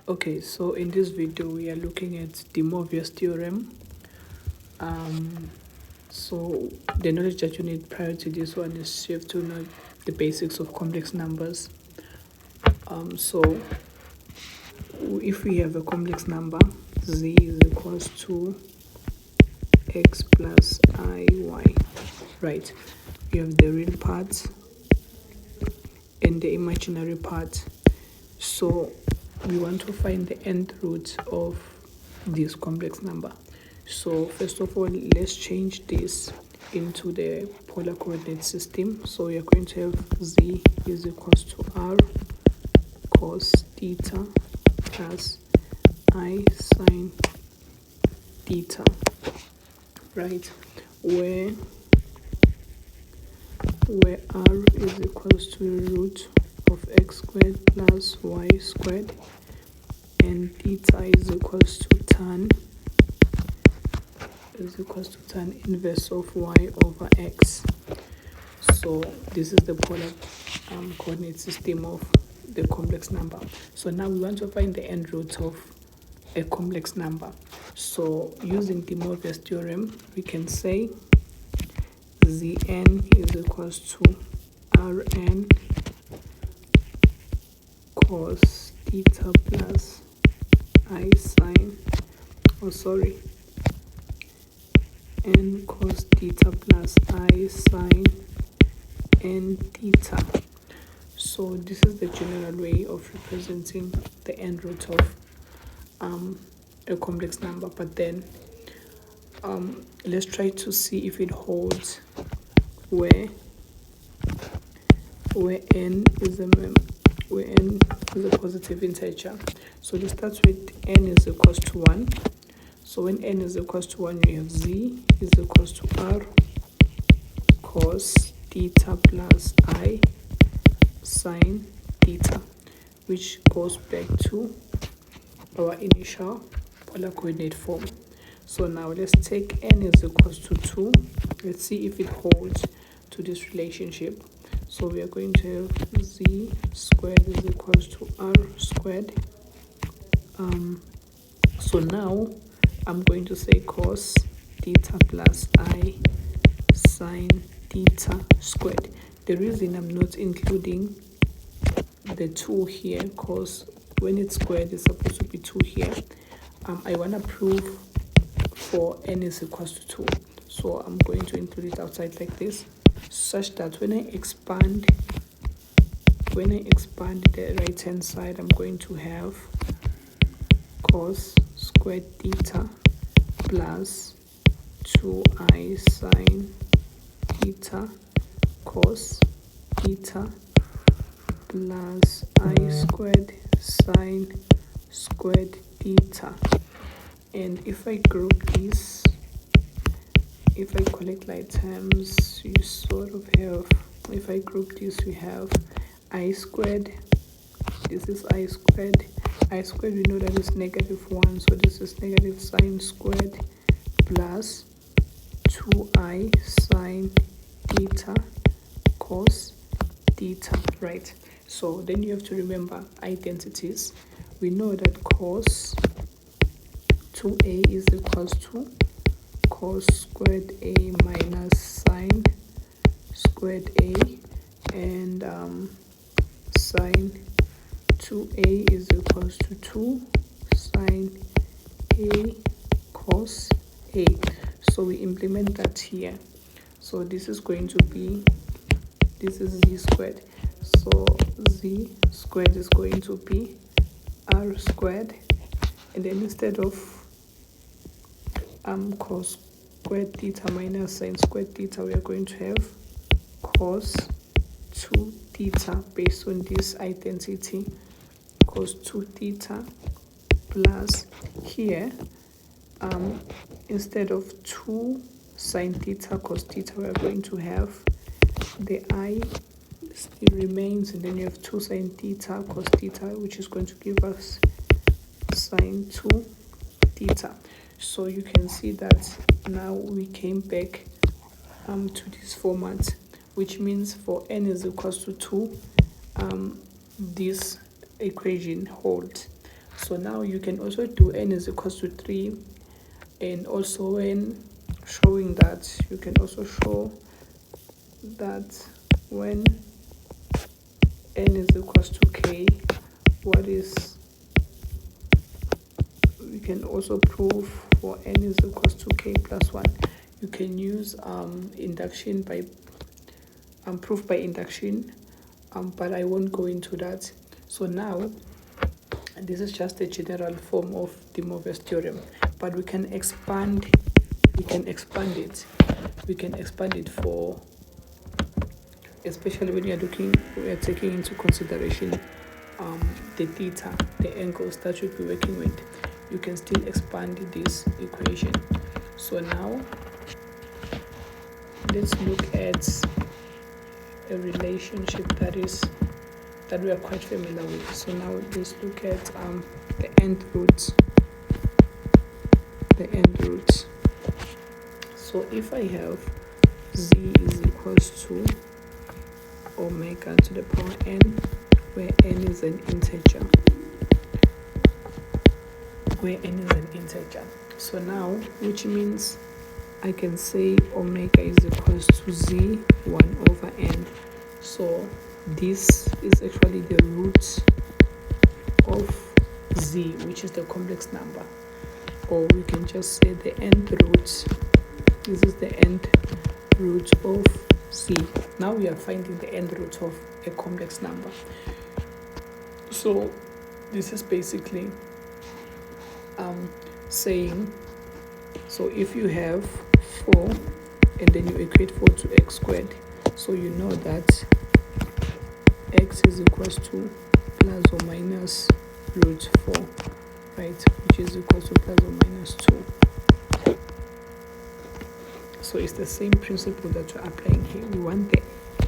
Okay, so in this video we are looking at the Moivre's theorem. So the knowledge that you need prior to this one is you have to know the basics of complex numbers. So if we have a complex number, z is equals to x plus iy, right? We have the real part and the imaginary part. So we want to find the nth root of this complex number. So first of all, let's change this into the polar coordinate system. So we are going to have z is equals to r cos theta plus I sine theta, right? Where r is equals to the root of x squared plus y squared, and theta is equals to tan inverse of y over x. So this is the polar coordinate system of the complex number. So now we want to find the end root of a complex number. So using the Moivre's theorem, we can say Zn is equals to Rn cos theta plus I sine, n cos theta plus I sine n theta. So this is the general way of representing the end root of a complex number. But then let's try to see if it holds where n is a positive integer. So let's start with n is equals to 1. So when n is equals to 1, we have z is equals to r cos theta plus I sine theta, which goes back to our initial polar coordinate form. So now let's take n is equals to 2. Let's see if it holds to this relationship. So we are going to have z squared is equals to r squared. So now I'm going to say cos theta plus I sine theta squared. The reason I'm not including the 2 here, because when it's squared it's supposed to be 2 here. I want to prove for n is equals to 2. So I'm going to include it outside like this, such that when I expand the right hand side, I'm going to have cos squared theta plus 2I sine theta cos theta plus I squared sine squared theta. And if I group this, if I collect like terms, you sort of have, if I group this, we have I squared, this is I squared, we know that is -1, so this is negative sine squared plus 2I sine theta cos theta, right? So then you have to remember identities. We know that cos 2a is equals to cos squared a minus sine squared a, and sine 2a is equals to 2 sine a cos a. So we implement that here. So this is going to be, this is z squared. So z squared is going to be r squared, and then instead of cos squared theta minus sine squared theta, we are going to have cos 2 theta based on this identity, cos 2 theta plus here instead of 2 sine theta cos theta, we are going to have the I still remains, and then you have 2 sine theta cos theta, which is going to give us sine 2 theta. So you can see that now we came back to this format, which means for n is equals to 2, this equation holds. So now you can also do n is equals to 3, and also when showing that, you can also show that when n is equals to k, we can also prove for n is equals to k plus 1. You can use induction by proof by induction, but I won't go into that. So now this is just a general form of the Moivre's theorem, but we can expand it for, especially when we are taking into consideration the theta, the angles that you'll be working with. You can still expand this equation. So now let's look at a relationship that we are quite familiar with. So now let's look at the end root. So if I have z is equals to omega to the power n, where n is an integer. So now, which means I can say omega is equals to z 1 over n. So this is actually the root of z, which is the complex number. Or we can just say the nth root. This is the nth root of z. Now we are finding the nth root of a complex number. So this is basically saying, so if you have 4 and then you equate 4 to x squared, so you know that x is equals to plus or minus root 4, right, which is equals to plus or minus 2. So it's the same principle that we're applying here. We want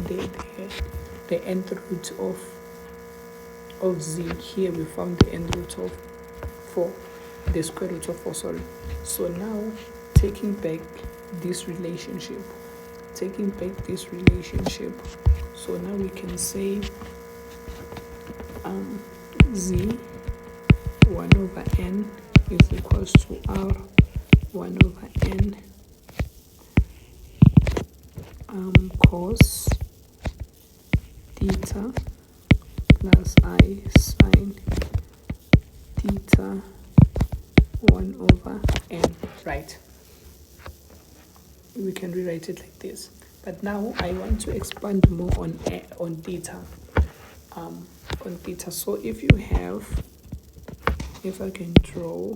the nth root of z. Here we found the nth root of 4, the square root of 4, sorry. So now taking back this relationship, so now we can say z 1 over n is equals to r 1 over n cos theta plus I sine theta 1 over n, right? We can rewrite it like this. But now I want to expand more on theta. So if I can draw,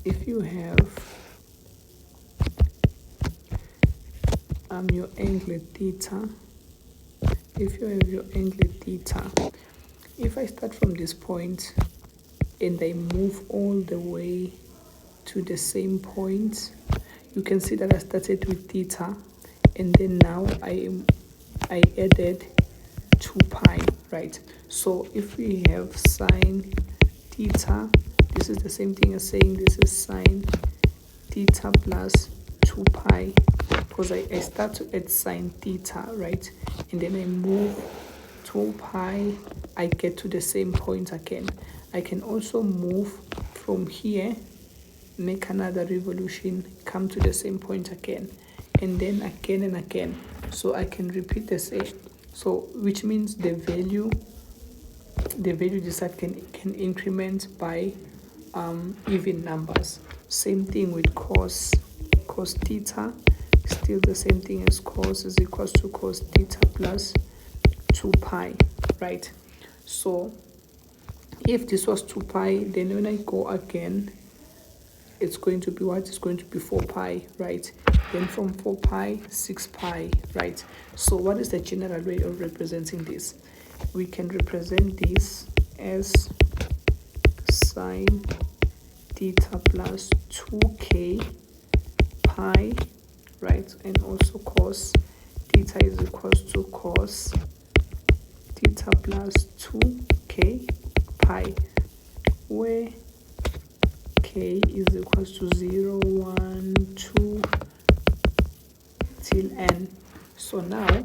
if you have your angle theta, if I start from this point and I move all the way to the same point, you can see that I started with theta, and then now I added 2 pi, right? So if we have sine theta, this is the same thing as saying this is sine theta plus 2 pi, because I start to add sine theta, right? And then I move 2 pi, I get to the same point again. I can also move from here, make another revolution, come to the same point again, and then again and again. So I can repeat the same. So which means the value this side can increment by even numbers. Same thing with cos theta, still the same thing as cos is equals to cos theta plus 2 pi, right? So if this was 2 pi, then when I go again, it's going to be what? It's going to be 4 pi, right? Then from 4 pi, 6 pi, right? So what is the general way of representing this? We can represent this as sine theta plus 2k pi, right? And also cos theta is equals to cos theta plus 2k pi, where k is equals to 0, 1, 2 till n. So now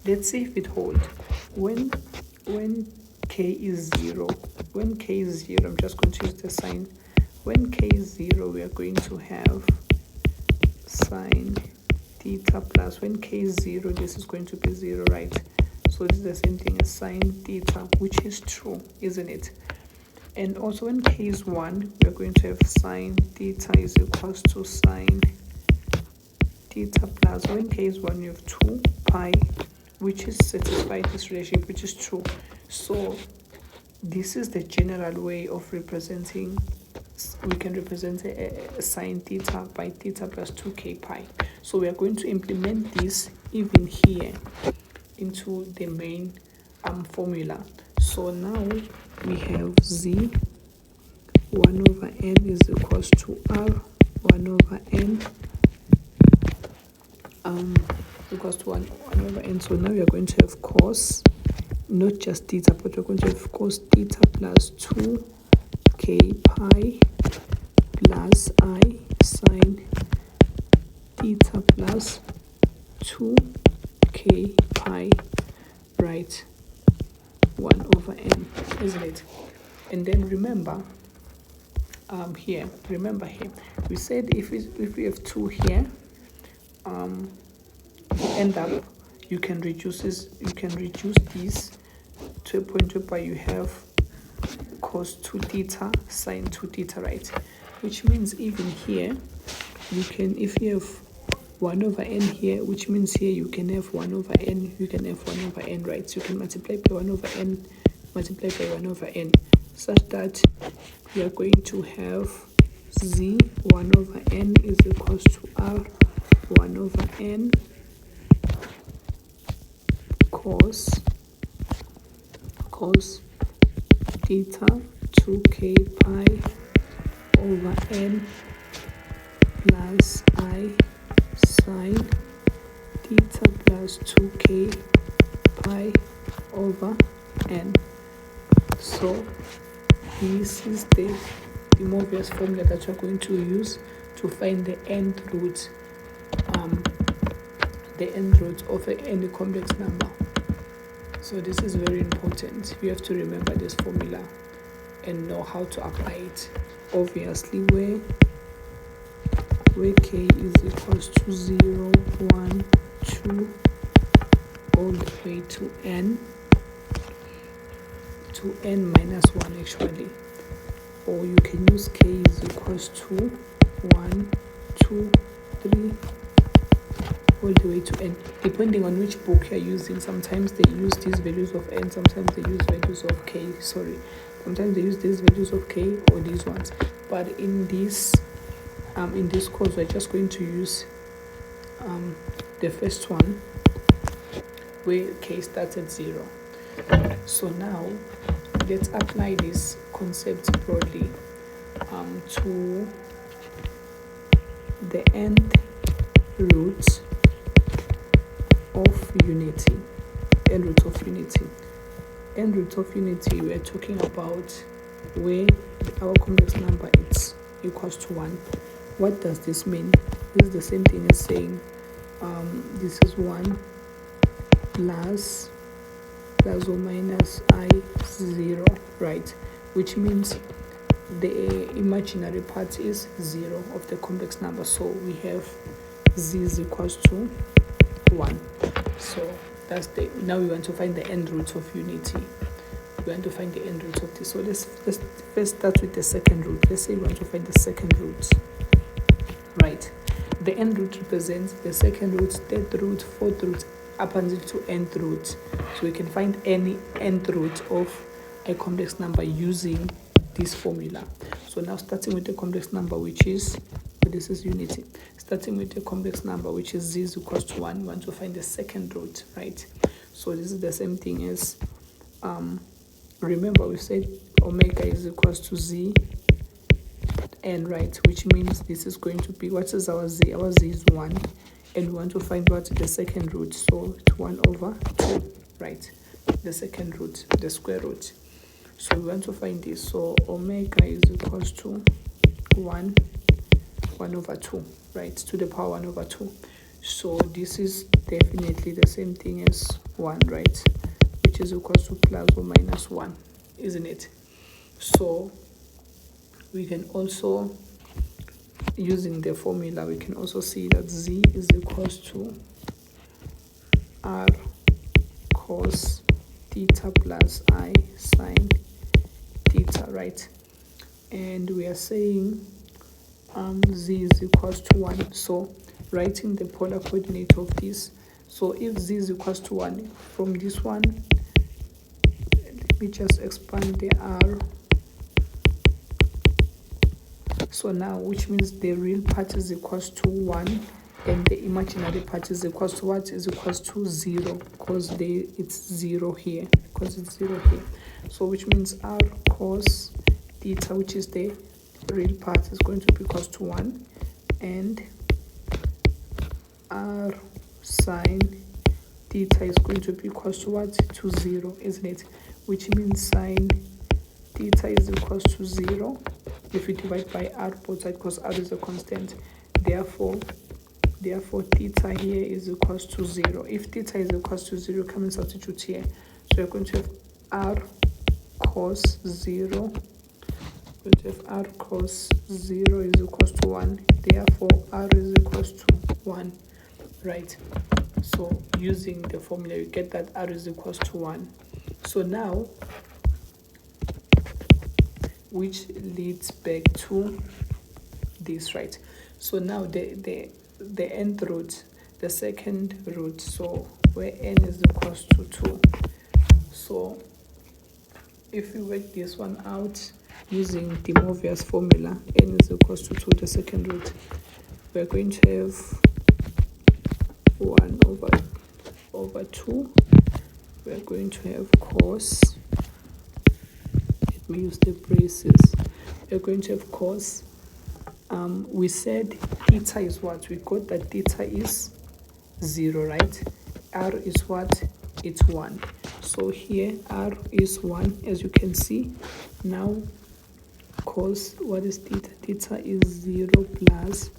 let's see if it holds. When k is 0. When k is 0, I'm just going to use the sign. When k is 0, we are going to have sine theta plus. When k is 0, this is going to be 0, right? So this is the same thing as sine theta, which is true, isn't it? And also when k is 1, we are going to have sine theta is equals to sine theta plus. When k is 1, you have 2 pi, which is satisfied this relationship, which is true. So this is the general way of representing. We can represent a sine theta by theta plus 2k pi. So we are going to implement this even here into the main formula. So now we have z 1 over n is equals to r 1 over n equals to 1 over n. So now we are going to have cos, not just theta, but we're going to have cos theta plus 2k pi plus I sine theta plus 2k pi, right? 1 over n, isn't it? And then remember here, we said if we have 2 here, end up you can reduce this to a point whereby you have cos 2 theta sine 2 theta, right? Which means even here you can, if you have 1 over n here, which means here you can have 1 over n, you can have 1 over n, right? So you can multiply by 1 over n, multiply by 1 over n, such that we are going to have z 1 over n is equals to r 1 over n cos theta 2k pi over n plus I sine theta plus 2k pi over n. So this is the Moivre's formula that you're going to use to find the end root of any complex number. So this is very important. You have to remember this formula and know how to apply it. Obviously, where k is equals to 0, 1, 2, all the way to n minus 1 actually. Or you can use k is equals to 1, 2, 3, all the way to n, depending on which book you're using. Sometimes they use these values of n, sometimes they use values of k, sometimes they use these values of k or these ones. But in this course, we're just going to use the first one where k starts at 0. So now let's apply this concept broadly to the end root of unity. End root of unity, we're talking about where our complex number is equals to 1. What does this mean? This is the same thing as saying this is 1 plus or minus I 0, right? Which means the imaginary part is 0 of the complex number. So we have z is equals to 1. So that's now we want to find the end root of unity. We want to find the end root of this. So let's first start with the second root. Let's say we want to find the second root, right? The end root represents the second root, third root, fourth root, up until to nth root. So we can find any nth root of a complex number using this formula. So now starting with the complex number, which is, this is unity. Starting with the complex number, which is z is equals to 1, we want to find the second root, right? So this is the same thing as, remember we said omega is equals to z n, right? Which means this is going to be, what is our z? Our z is 1, and we want to find what the second root. So it's 1 over 2, right? The second root, the square root. So we want to find this. So omega is equals to 1 over 2, right? To the power 1 over 2. So this is definitely the same thing as 1, right? Which which is equal to plus or minus 1, isn't it? So we can also, using the formula, we can also see that z is equal to r cos theta plus I sine theta, right? And we are saying z is equals to 1. So writing the polar coordinate of this, so if z is equals to 1, from this one, let me just expand the r. So now, which means the real part is equals to 1 and the imaginary part is equals to what? Is equals to 0, because it's 0 here, so which means r cos theta, which is the real part, is going to be equals to 1, and r sine theta is going to be equals to what? To 0, isn't it? Which means sine theta is equals to 0 if you divide by r both sides, because r is a constant. Therefore theta here is equals to 0. If theta is equals to 0, come and substitute here. So you're going to have r cos 0. We're going to have r cos 0 is equals to 1. Therefore r is equals to 1, right? So using the formula, you get that r is equals to 1. So now, which leads back to this, right? So now the nth root, the second root, so where n is equals to 2. So if we work this one out using the Moivre's formula, n is equals to 2, the second root, we're going to have 1 over 2. We're going to have cos, let me use the braces, we're going to have cos, we said theta is what? We got that theta is 0, right? R is what? It's 1. So here R is 1, as you can see. Now cos, what is theta? Theta is 0 plus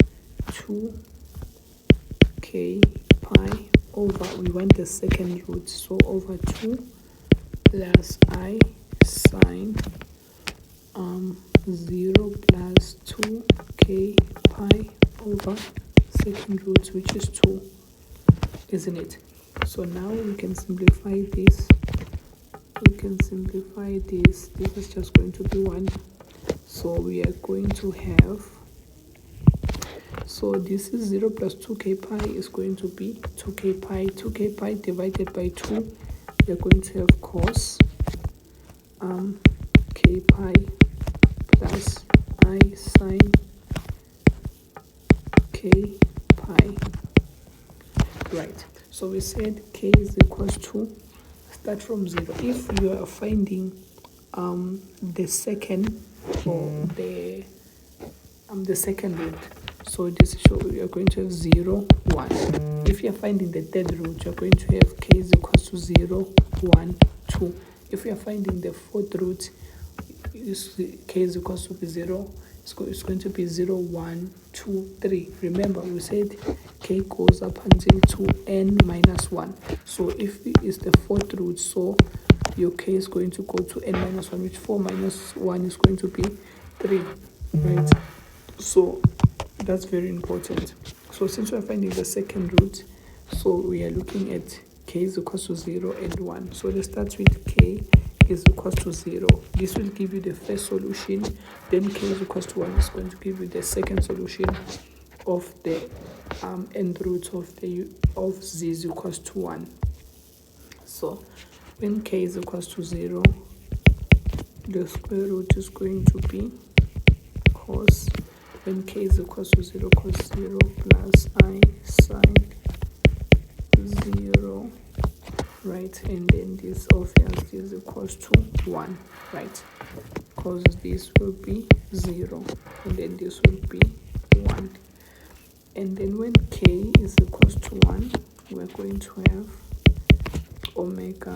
2k pi over, we want the second root, so over 2 plus I sine 0 plus 2k pi over second root, which is 2, isn't it? So now we can simplify this. This is just going to be 1. So we are going to have, so this is 0 plus 2k pi is going to be 2k pi divided by 2. We are going to have cos k pi plus I sine k pi, right? So we said k is equals to, start from 0. If you are finding the second, or the second root, so this show you are going to have 0 1. If you are finding the third root, you are going to have k is equals to 0 1 2. If you are finding the fourth root, k is equals to be 0, it's going to be 0 1 2 3. Remember, we said k goes up until to n minus 1. So if it is the fourth root, so your k is going to go to n minus 1, which 4 minus 1 is going to be 3, right? So that's very important. So since we're finding the second root, so we are looking at k is equals to 0 and 1. So let's start with k is equals to 0. This will give you the first solution. Then k is equals to 1 is going to give you the second solution of the nth root of z is equals to 1. So when k is equals to 0, the square root is going to be cos, when k is equals to 0, cos 0 plus I sine 0, right? And then this obviously is equals to 1, right? Because this will be 0 and then this will be 1. And then when k is equals to 1, we're going to have omega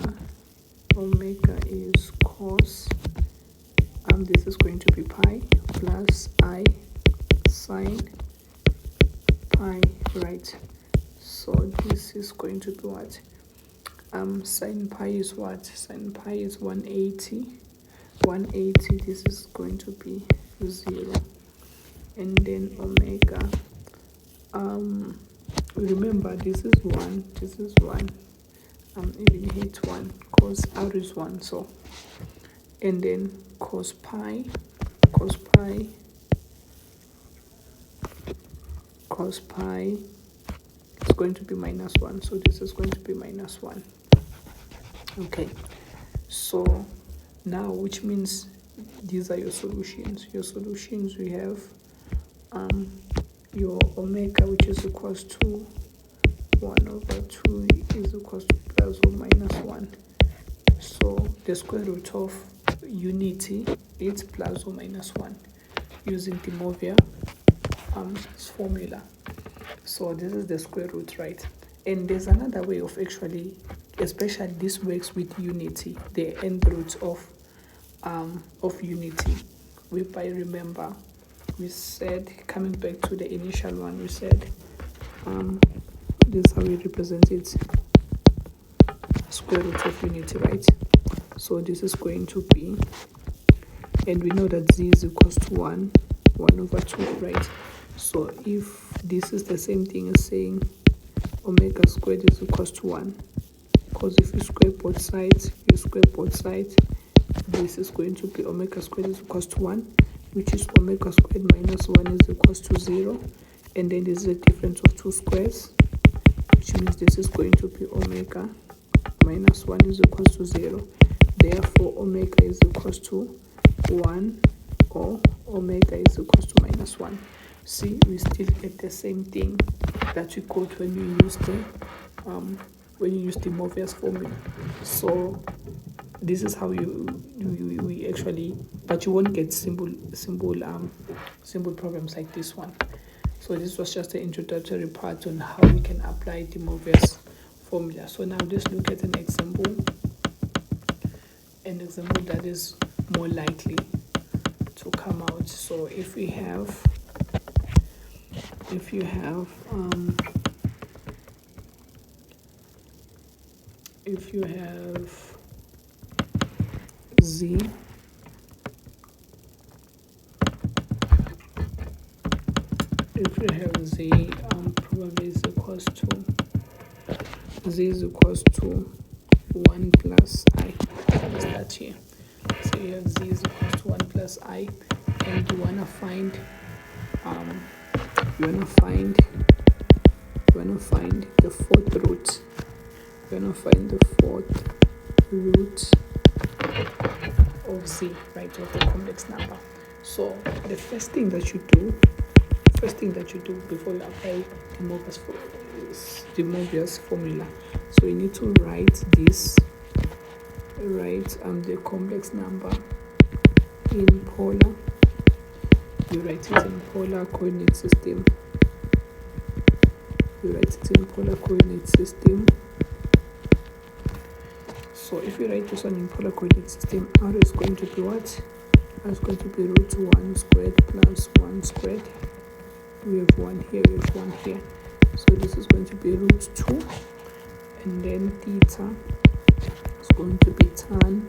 is cos, this is going to be pi plus I sine pi, right? So this is going to be what? Sine pi is what? Sine pi is 180. 180, this is going to be 0. And then omega, remember this is 1, this is 1. Eliminate 1, cos r is 1, so. And then cos pi is going to be minus 1, so this is going to be minus 1. Okay, so now, which means these are your solutions. Your solutions, we have your omega, which is equals to 1 over 2 is equals to plus or minus 1. So the square root of unity is plus or minus 1 using the Moivre formula. So this is the square root, right? And there's another way of actually, especially this works with unity, the end root of unity. Whereby, remember, we said, coming back to the initial one, we said this is how we represent it, square root of unity, right? So this is going to be, and we know that z is equals to 1 over 2, right? So if this is the same thing as saying omega squared is equals to 1, because if you square both sides, this is going to be omega squared is equals to 1, which is omega squared minus 1 is equals to 0. And then this is a difference of 2 squares, which means this is going to be omega minus 1 is equals to 0. Therefore, omega is equals to 1, or omega is equals to minus 1. See, we still get the same thing that we got when you use the Moivre's formula. So this is how we actually, but you won't get simple problems like this one. So this was just the introductory part on how we can apply the Moivre's formula. So now just look at an example that is more likely to come out. So if you have z, probably is equals to z is equals to 1 plus I. Let's start here. So you have z is equals to 1 plus I, and you wanna find the fourth root. You're gonna find the fourth root of z, right, of the complex number. So the first thing that you do before you apply the Moivre's formula, so you need to write the complex number in polar. You write it in polar coordinate system. So if you write this one in polar coordinate system, r is going to be what? R is going to be root 1 squared plus 1 squared. We have 1 here, we have 1 here. So this is going to be root 2. And then theta is going to be tan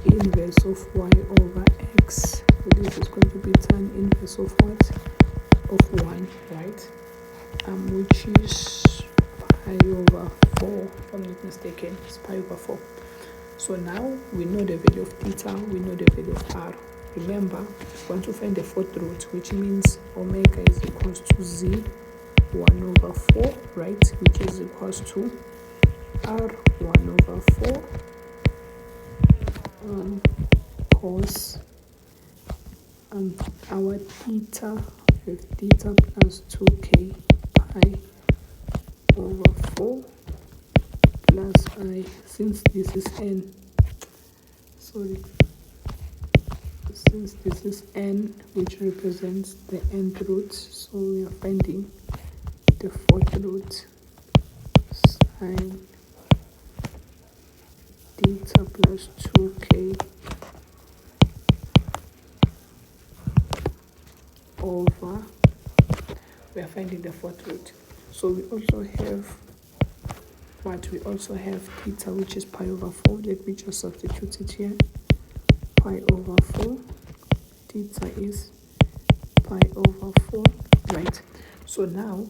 inverse of y over x. So this is going to be tan inverse of what? Of 1, right? Which is pi over 4, if I'm not mistaken. It's pi over 4. So now we know the value of theta, we know the value of r. Remember, we want to find the fourth root, which means omega is equals to z 1 over 4, right? Which is equals to r 1 over 4 cos our theta with theta plus 2k pi over 4 plus I, since this is n, since this is n, which represents the nth root, so we are finding the fourth root, sine theta plus 2k over, we are finding the fourth root. So we also have But we also have theta, which is pi over 4. Let me just substitute it here. Pi over 4. Theta is pi over 4, right? So now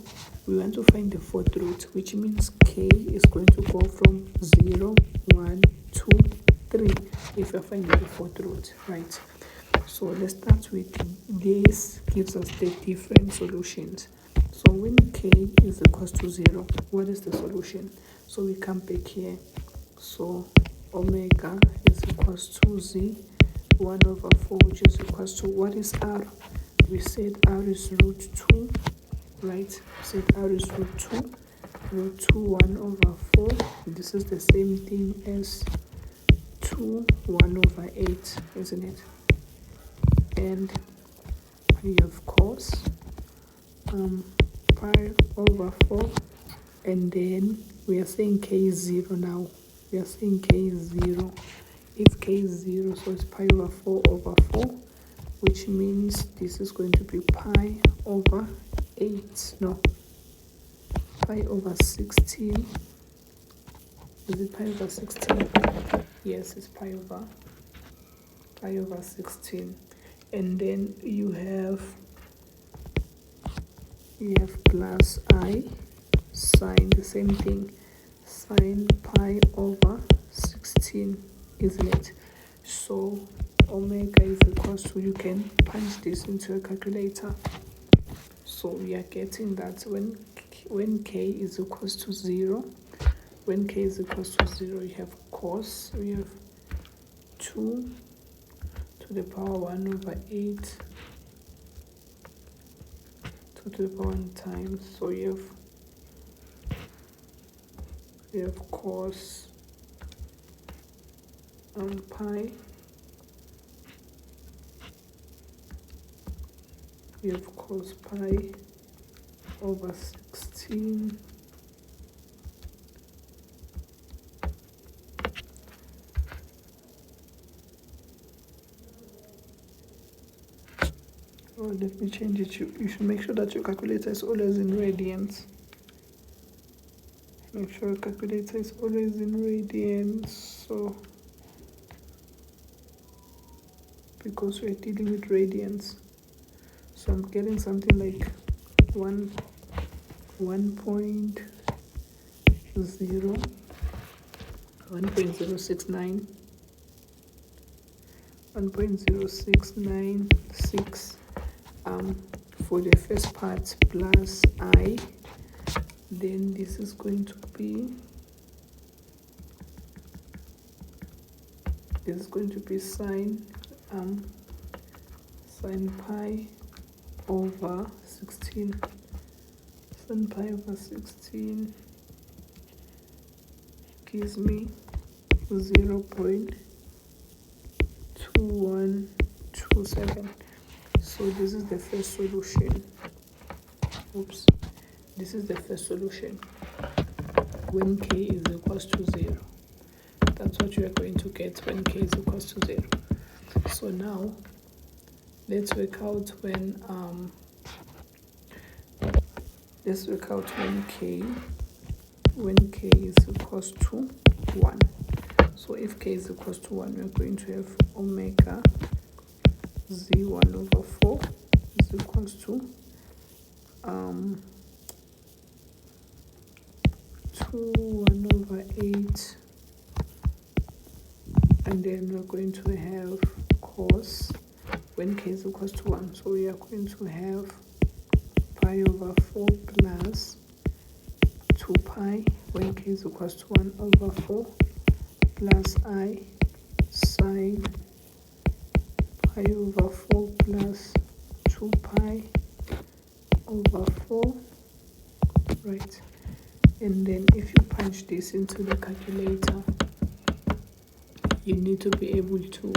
we want to find the fourth root, which means k is going to go from 0, 1, 2, 3 if you're finding the fourth root, right? So let's start with this. Gives us the different solutions. So when k is equals to 0, what is the solution? So we come back here. So omega is equals to z 1 over 4, which is equals to, what is r? We said r is root 2, right? We said r is root 2. Root 2 1 over 4. This is the same thing as 2 1 over 8, isn't it? And we have cos pi over 4, and then we are saying k is 0 now. We are saying k is 0. If k is 0, so it's pi over 4 over 4, which means this is going to be pi over 8. No, pi over 16. Is it pi over 16? Yes, it's pi over 16. And then you have plus I sine, the same thing, sine pi over 16, isn't it? So omega is equals to, you can punch this into a calculator. So we are getting that when k is equals to 0, when k is equals to 0, you have cos, we have 2 to the power 1 over 8 to the power 1 times. So you have cos pi, you have cos pi over 16 let me change it. You should make sure that your calculator is always in radians. Make sure your calculator is always in radians. So, because we're dealing with radians, so I'm getting something like 1.0, 1.0696 for the first part, plus I, then this is going to be sine pi over 16. Sine pi over 16 gives me 0.2127. So this is the first solution. This is the first solution when k is equals to 0. That's what you are going to get when k is equals to 0. So now let's work out when k is equals to 1. So if k is equals to 1, we're going to have omega z1 over 4 is equals to 2 1 over 8, and then we're going to have cos when k is equals to 1. So we are going to have pi over 4 plus 2 pi when k is equals to 1 over 4 plus I sine pi over 4 plus 2 pi over 4, right? And then if you punch this into the calculator, you need to be able to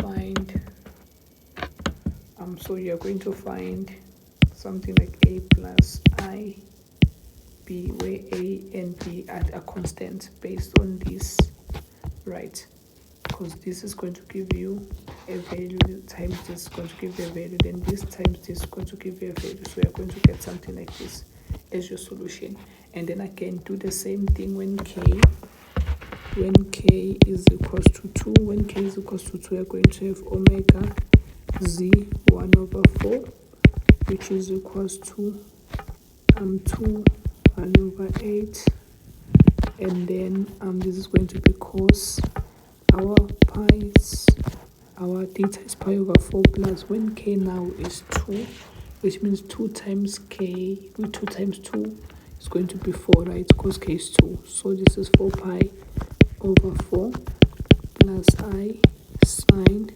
find, so you're going to find something like a plus I b, where a and b are constant based on this, right? Because this is going to give you a value times this is going to give you a value, then this times this is going to give you a value. So you're going to get something like this as your solution. And then again do the same thing when k is equals to 2. When k is equals to 2, we're going to have omega z 1 over 4, which is equals to 2 1 over 8, and then this is going to be cos our theta is pi over 4 plus, when k now is 2, which means 2 times k, 2 times 2 is going to be 4, right? Because k is 2. So this is 4 pi over 4 plus I sine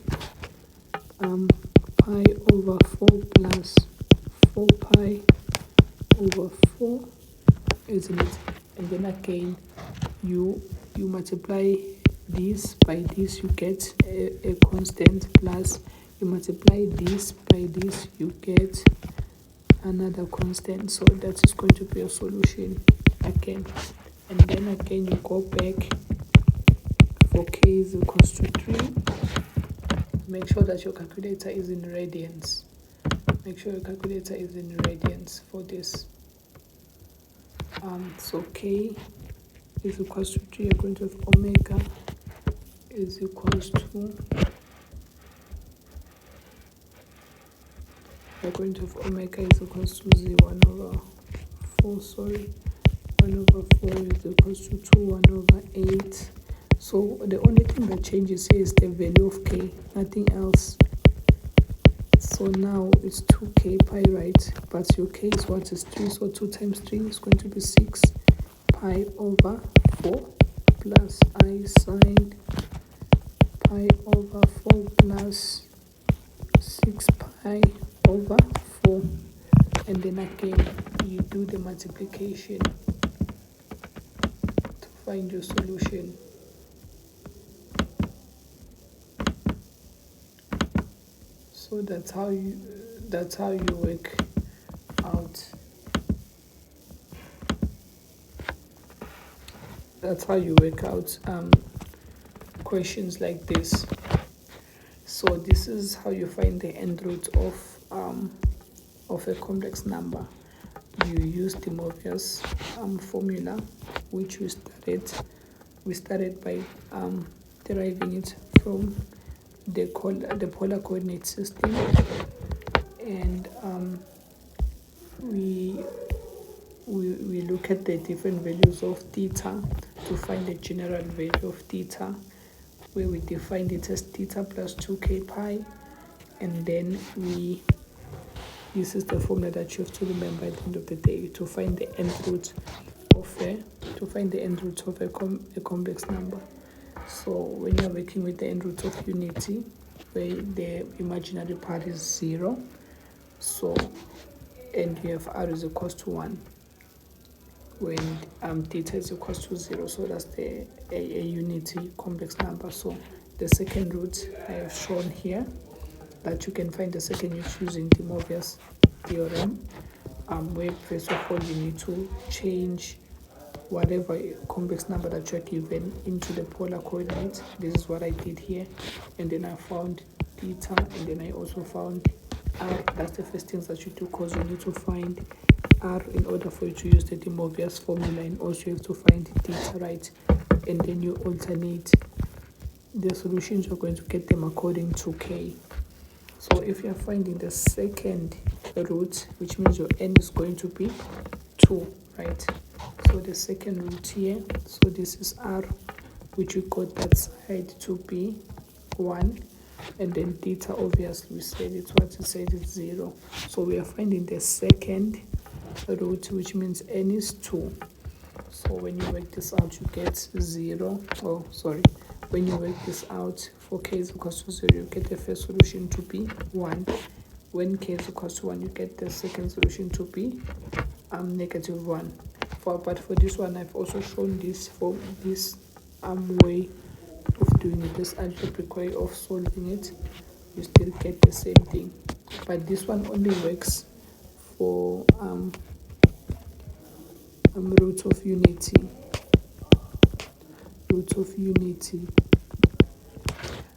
pi over 4 plus 4 pi over 4, isn't it? And then again, you multiply this by this, you get a constant, plus you multiply this by this, you get another constant. So that is going to be a solution again. And then again, you go back for k is equals to 3. Make sure that your calculator is in radians. Make sure your calculator is in radians for this. So k is equals to 3. You're going to have omega is equals to, we're going to have omega is equals to z 1 over 4, 1 over 4 is equals to 2 1 over 8. So the only thing that changes here is the value of k, nothing else. So now it's 2k pi, right? But your k is what? Is 3, so 2 times 3 is going to be 6 pi over 4 plus I sine pi over 4 plus 6 pi over 4. And then again, you do the multiplication to find your solution. So that's how you work out. That's how you work out questions like this. So this is how you find the end root of a complex number. You use the Moivre's formula, which we started by deriving it from the polar coordinate system, and we look at the different values of theta to find the general value of theta, where we define it as theta plus 2k pi, and then this is the formula that you have to remember at the end of the day to find the end root of a complex number. So when you're working with the end root of unity, where the imaginary part is 0, so and you have r is equals to 1 when theta is equals to 0, so that's a unity complex number. So the second root I have shown here, that you can find the second root using the Moivre's theorem, where first of all you need to change whatever complex number that you're given into the polar coordinate. This is what I did here, and then I found theta, and then I also found r. That's the first things that you do, because you need to find r in order for you to use the Moivre's formula, and also you have to find theta, right? And then you alternate the solutions. You're going to get them according to k. So if you're finding the second root, which means your n is going to be 2, right? So the second root here, so this is r, which we got that side to be 1, and then theta, obviously we said it's what we said, it's 0. So we are finding the second root, which means n is 2. So when you work this out, you get 0. When you work this out for k is equals to 0, you get the first solution to be 1. When k is equals to 1, you get the second solution to be negative 1. But for this one, I've also shown this for this way of doing it, this algebraic way of solving it. You still get the same thing, but this one only works for root of unity,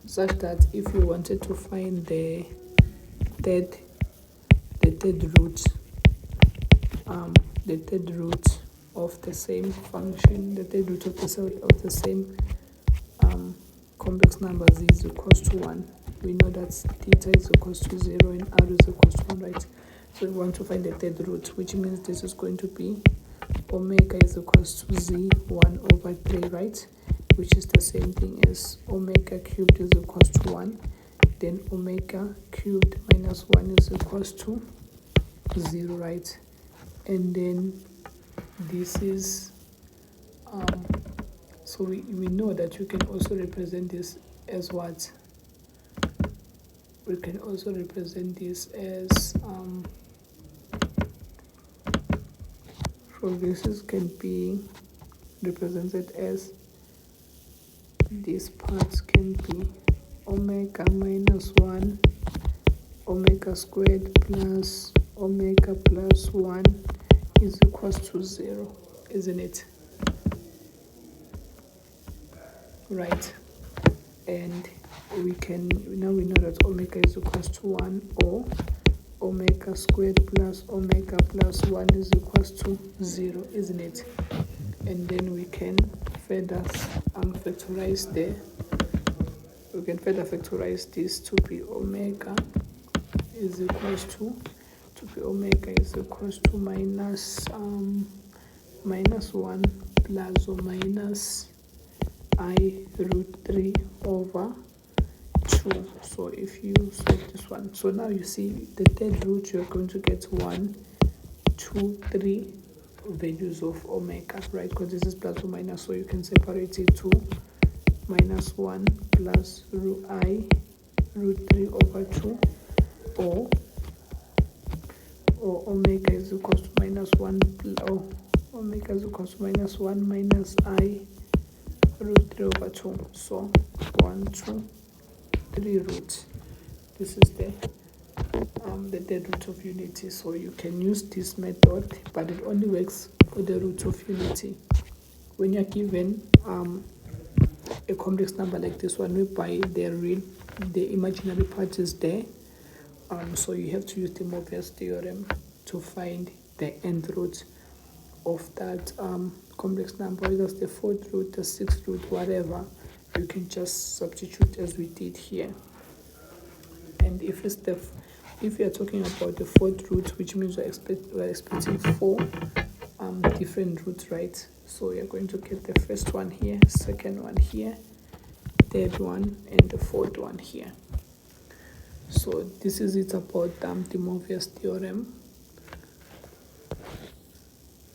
such that if you wanted to find the third root of the same function, the third root of the same complex number z is equals to 1. We know that theta is equals to 0 and r is equals to 1, right? So we want to find the third root, which means this is going to be omega is equals to z 1 over 3, right? Which is the same thing as omega cubed is equals to 1. Then omega cubed minus 1 is equals to 0, right? And then this is so we know that you can also represent this as what? We can also represent this as so this can be represented as, these parts can be omega minus 1 omega squared plus omega plus 1 is equals to 0, isn't it? Right? And we know that omega is equals to 1, or omega squared plus omega plus 1 is equals to 0, isn't it? And then we can further factorize there. We can further factorize this to be omega is equals to minus 1 plus or minus I root 3 over 2. So if you solve this one, so now you see the third root, you're going to get 1, 2, 3 values of omega, right? Because this is plus or minus, so you can separate it to minus 1 plus I root 3 over 2, or omega is equals to minus 1, or omega is equals to minus 1 minus I root 3 over 2. So 1, 2, 3 roots. This is the third root of unity. So you can use this method, but it only works for the root of unity. When you're given a complex number like this one, whereby the imaginary part is there, so you have to use the Moivre's theorem to find the nth root of that complex number, whether it's the fourth root, the sixth root, whatever. You can just substitute as we did here. And if we are talking about the fourth root, which means we're expecting 4 different roots, right? So you're going to get the first one here, second one here, third one, and the fourth one here. So this is it about the Moivre's theorem.